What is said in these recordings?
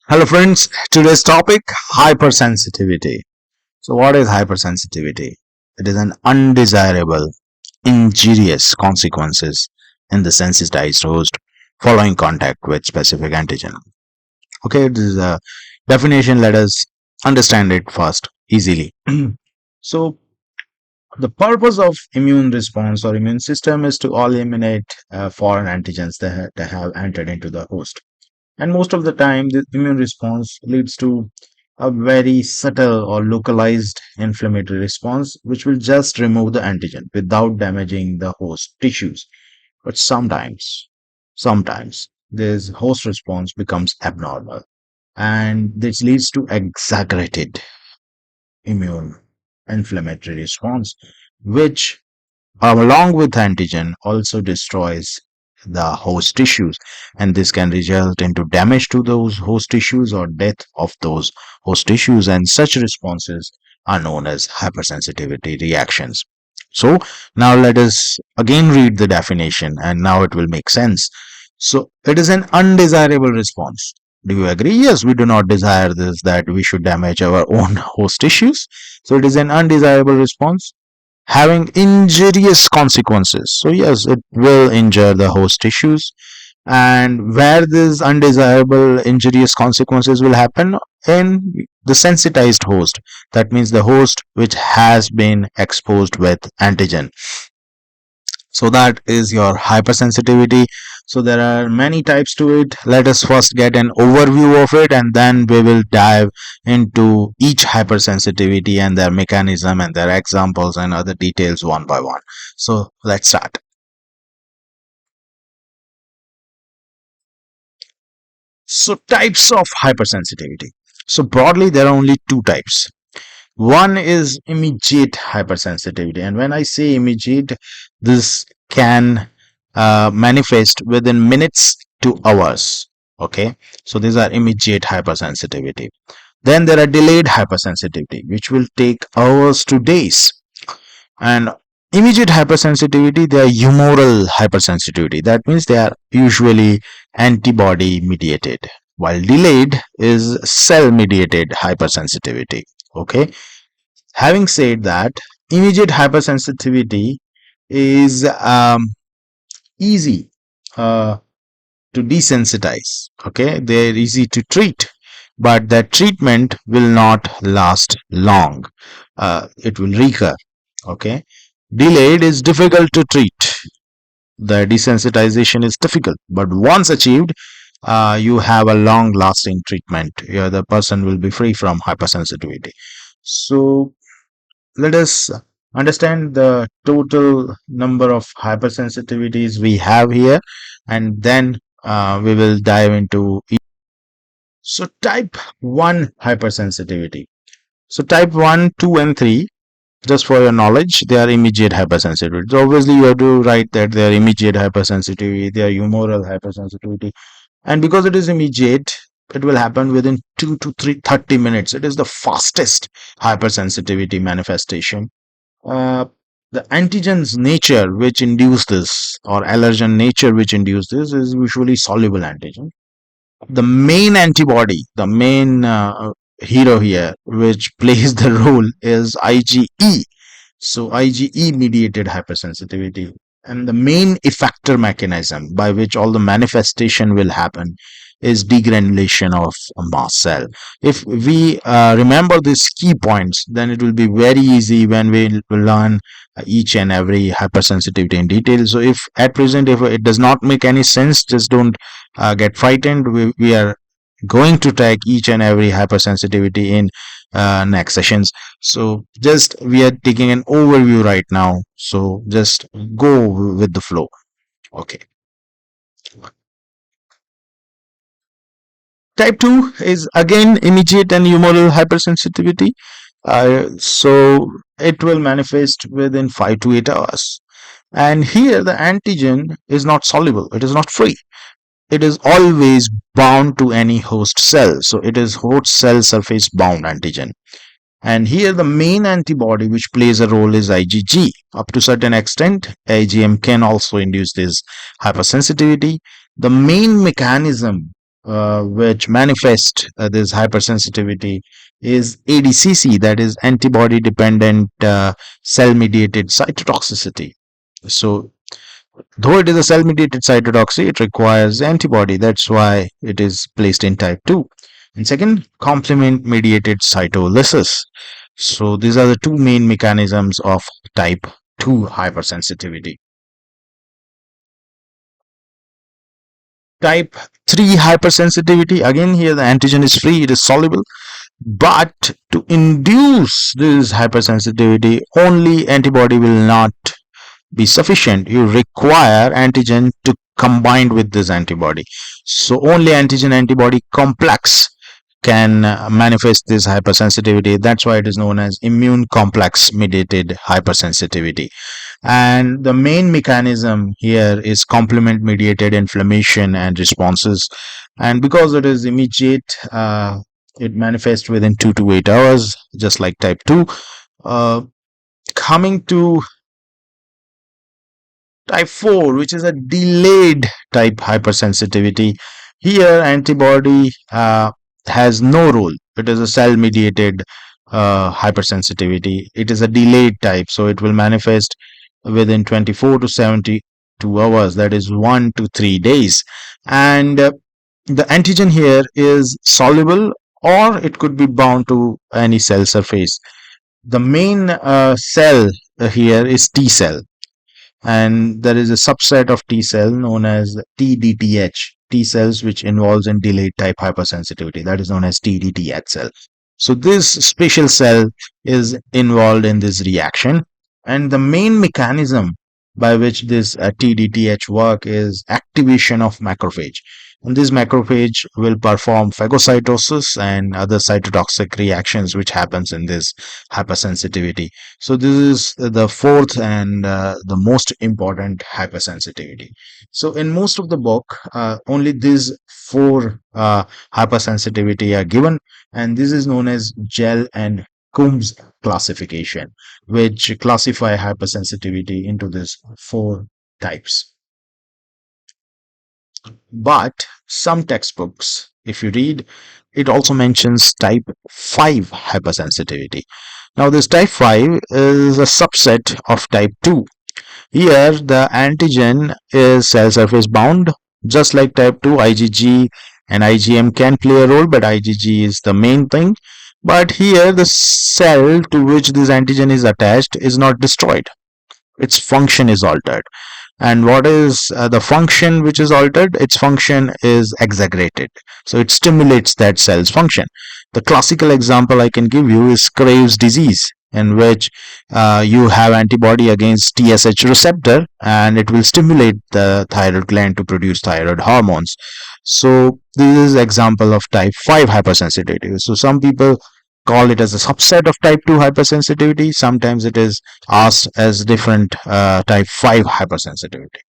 Hello friends, today's topic hypersensitivity. So what is hypersensitivity? It is an undesirable, injurious consequences in the sensitized host following contact with specific antigen. Okay, this is a definition. Let us understand it first easily. So the purpose of immune response or immune system is to eliminate foreign antigens that have entered into the host. And most of the time, the immune response leads to a very subtle or localized inflammatory response, which will just remove the antigen without damaging the host tissues. But sometimes this host response becomes abnormal, and this leads to exaggerated immune inflammatory response, which along with antigen also destroys the host tissues, and this can result into damage to those host tissues or death of those host tissues, and such responses are known as hypersensitivity reactions. So now let us again read the definition, and now it will make sense. So it is an undesirable response. Do you agree? Yes, we do not desire this, that we should damage our own host tissues. So it is an undesirable response having injurious consequences. So yes, it will injure the host tissues, and where these undesirable injurious consequences will happen in the sensitized host. That means the host which has been exposed with antigen. So that is your hypersensitivity. So there are many types to it. Let us first get an overview of it, and then we will dive into each hypersensitivity and their mechanism and their examples and other details one by one. So let's start. So types of hypersensitivity. So broadly there are only two types. One is immediate hypersensitivity, and when I say immediate, this can manifest within minutes to hours. Okay, so these are immediate hypersensitivity. Then there are delayed hypersensitivity, which will take hours to days. And immediate hypersensitivity, they are humoral hypersensitivity. That means they are usually antibody mediated, while delayed is cell mediated hypersensitivity. Okay, having said that, immediate hypersensitivity is easy to desensitize. Okay, they're easy to treat, but that treatment will not last long. It will recur. Okay, delayed is difficult to treat. The desensitization is difficult, but once achieved, you have a long lasting treatment. Yeah, the person will be free from hypersensitivity. So let us understand the total number of hypersensitivities we have here, and then we will dive into each. So type 1 hypersensitivity. So type 1, 2 and 3, just for your knowledge, they are immediate hypersensitivity. So obviously you have to write that they are immediate hypersensitivity, they are humoral hypersensitivity, and because it is immediate, it will happen within 2 to 30 minutes. It is the fastest hypersensitivity manifestation. uh, the antigen's nature which induce this, or allergen nature which induce this, is usually soluble antigen. The main antibody, the main hero here which plays the role is IgE. So IgE mediated hypersensitivity, and the main effector mechanism by which all the manifestation will happen is degranulation of a mast cell. If we remember these key points, then it will be very easy when we learn each and every hypersensitivity in detail. So if at present, if it does not make any sense, just don't get frightened. We are going to take each and every hypersensitivity in next sessions. So just we are taking an overview right now, so just go with the flow. Okay, type 2 is again immediate and humoral hypersensitivity. So it will manifest within 5 to 8 hours, and here the antigen is not soluble, it is not free, it is always bound to any host cell. So it is host cell surface bound antigen. And here the main antibody which plays a role is IgG. Up to certain extent, IgM can also induce this hypersensitivity. The main mechanism which manifest this hypersensitivity is ADCC, that is antibody dependent cell mediated cytotoxicity. So though it is a cell mediated cytotoxicity, it requires antibody. That's why it is placed in type 2. And second, complement mediated cytolysis. So these are the two main mechanisms of type 2 hypersensitivity. Type 3 hypersensitivity, again here the antigen is free, it is soluble, but to induce this hypersensitivity, only antibody will not be sufficient. You require antigen to combine with this antibody. So only antigen antibody complex can manifest this hypersensitivity. That's why it is known as immune complex mediated hypersensitivity. And the main mechanism here is complement mediated inflammation and responses. And because it is immediate, it manifests within 2 to 8 hours, just like type 2. Coming to type 4, which is a delayed type hypersensitivity. Here, antibody has no role. It is a cell mediated hypersensitivity. It is a delayed type, so it will manifest within 24 to 72 hours, that is 1 to 3 days. And the antigen here is soluble, or it could be bound to any cell surface. The main cell here is T cell, and there is a subset of T cell known as TDTH, T cells which involves in delayed type hypersensitivity, that is known as TDTH cell. So this special cell is involved in this reaction, and the main mechanism by which this TDTH work is activation of macrophage. And this macrophage will perform phagocytosis and other cytotoxic reactions which happens in this hypersensitivity. So this is the fourth and the most important hypersensitivity. So in most of the book, only these four hypersensitivity are given, and this is known as Gell and Coombs classification, which classify hypersensitivity into these four types. But some textbooks, if you read, it also mentions type 5 hypersensitivity. Now, this type 5 is a subset of type 2. Here, the antigen is cell surface bound, just like type 2. IgG and IgM can play a role, but IgG is the main thing. But here, the cell to which this antigen is attached is not destroyed. Its function is altered. And what is the function which is altered? Its function is exaggerated. So it stimulates that cell's function. The classical example I can give you is Graves' disease, in which you have antibody against TSH receptor, and it will stimulate the thyroid gland to produce thyroid hormones. So this is example of type 5 hypersensitivity. So some people call it as a subset of type 2 hypersensitivity. Sometimes it is asked as different type 5 hypersensitivity.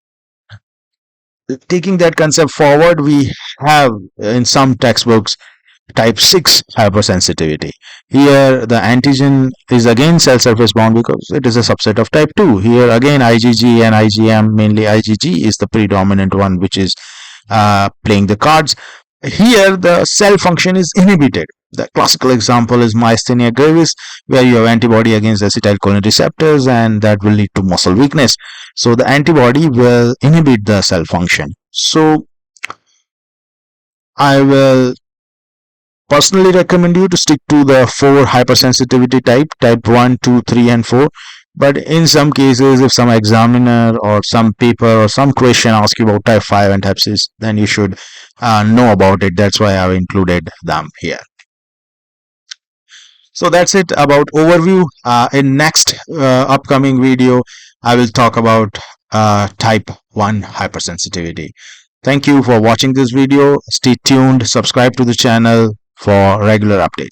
Taking that concept forward, we have in some textbooks type 6 hypersensitivity. Here the antigen is again cell surface bound because it is a subset of type 2. Here again IgG and IgM, mainly IgG is the predominant one which is playing the cards. Here the cell function is inhibited. The classical example is myasthenia gravis, where you have antibody against acetylcholine receptors, and that will lead to muscle weakness. So the antibody will inhibit the cell function. So I will personally recommend you to stick to the 4 hypersensitivity type 1, 2, 3 and 4. But in some cases, if some examiner or some paper or some question asks you about type 5 and type 6, then you should know about it. That's why I've included them here. So that's it about overview. In next upcoming video, I will talk about type 1 hypersensitivity. Thank you for watching this video. Stay tuned, subscribe to the channel for regular updates.